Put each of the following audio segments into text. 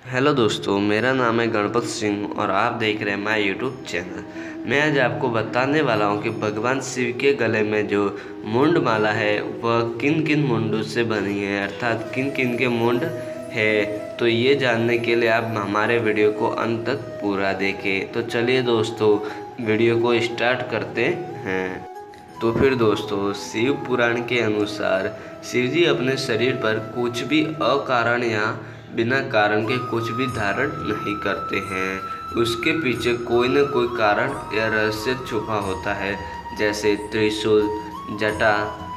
Hello दोस्तों, मेरा नाम है गणपत सिंह और आप देख रहे हैं माय यूट्यूब चैनल। मैं आज आपको बताने वाला हूं कि भगवान शिव के गले में जो मुंड माला है वह किन किन मुंडों से बनी है, अर्थात किन किन के मुंड है। तो ये जानने के लिए आप हमारे वीडियो को अंत तक पूरा देखें। तो चलिए दोस्तों, वीडियो को स्टार्ट करते हैं। तो फिर दोस्तों, शिव पुराण के अनुसार शिव जी अपने शरीर पर कुछ भी अकारण या बिना कारण के कुछ भी धारण नहीं करते हैं। उसके पीछे कोई न कोई कारण या रहस्य छुपा होता है, जैसे त्रिशूल, जटा,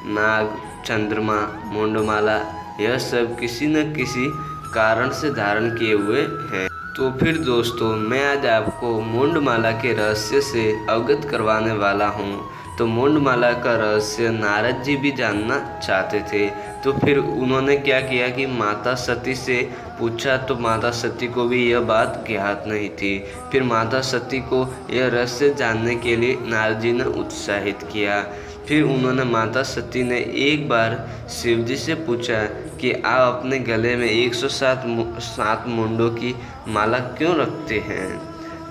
नाग, चंद्रमा, मुंडमाला। यह सब किसी न किसी कारण से धारण किए हुए हैं। तो फिर दोस्तों, मैं आज आपको मुंडमाला के रहस्य से अवगत करवाने वाला हूँ। तो मुंडमाला का रहस्य नारद जी भी जानना चाहते थे। तो फिर उन्होंने क्या किया कि माता सती से पूछा, तो माता सती को भी यह बात ज्ञात नहीं थी। फिर माता सती को यह रहस्य जानने के लिए नारद जी ने उत्साहित किया। फिर उन्होंने माता सती ने एक बार शिव जी से पूछा कि आप अपने गले में 107 मुंडों की माला क्यों रखते हैं,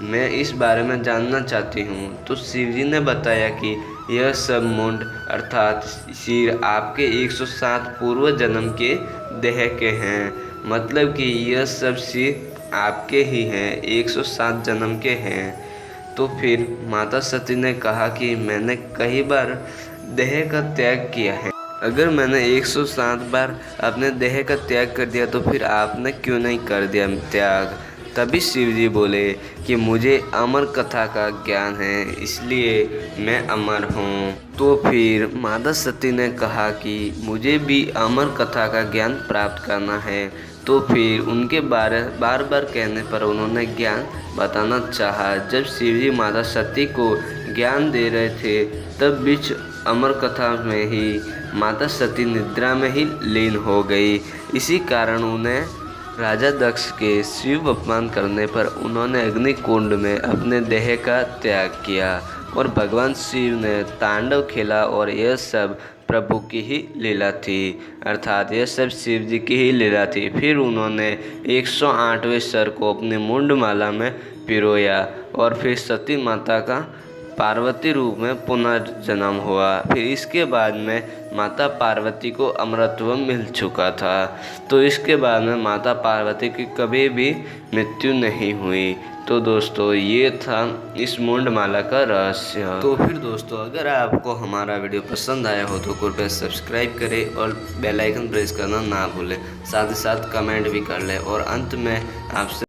मैं इस बारे में जानना चाहती हूँ। तो शिव जी ने बताया कि यह सब मुंड अर्थात सिर आपके 107 पूर्व जन्म के देह के हैं। मतलब कि यह सब सिर आपके ही हैं, 107 जन्म के हैं। तो फिर माता सती ने कहा कि मैंने कई बार देह का त्याग किया है। अगर मैंने 107 बार अपने देह का त्याग कर दिया तो फिर आपने क्यों नहीं कर दिया त्याग। तभी शिव जी बोले कि मुझे अमर कथा का ज्ञान है, इसलिए मैं अमर हूँ। तो फिर माता सती ने कहा कि मुझे भी अमर कथा का ज्ञान प्राप्त करना है। तो फिर उनके बार बार कहने पर उन्होंने ज्ञान बताना चाहा। जब शिव जी माता सती को ज्ञान दे रहे थे, तब बीच अमर कथा में ही माता सती निद्रा में ही लीन हो गई। इसी कारण उन्हें राजा दक्ष के शिव अपमान करने पर उन्होंने अग्निकुंड में अपने देह का त्याग किया और भगवान शिव ने तांडव खेला। और यह सब प्रभु की ही लीला थी, अर्थात यह सब शिव जी की ही लीला थी। फिर उन्होंने 108वें सर को अपनी मुंडमाला में पिरोया और फिर सती माता का पार्वती रूप में पुनर्जन्म हुआ। फिर इसके बाद में माता पार्वती को अमरत्व मिल चुका था। तो इसके बाद में माता पार्वती की कभी भी मृत्यु नहीं हुई। तो दोस्तों, ये था इस मुंडमाला का रहस्य। तो फिर दोस्तों, अगर आपको हमारा वीडियो पसंद आया हो तो कृपया सब्सक्राइब करें और बेल आइकन प्रेस करना ना भूलें। साथ ही साथ कमेंट भी कर लें और अंत में आपसे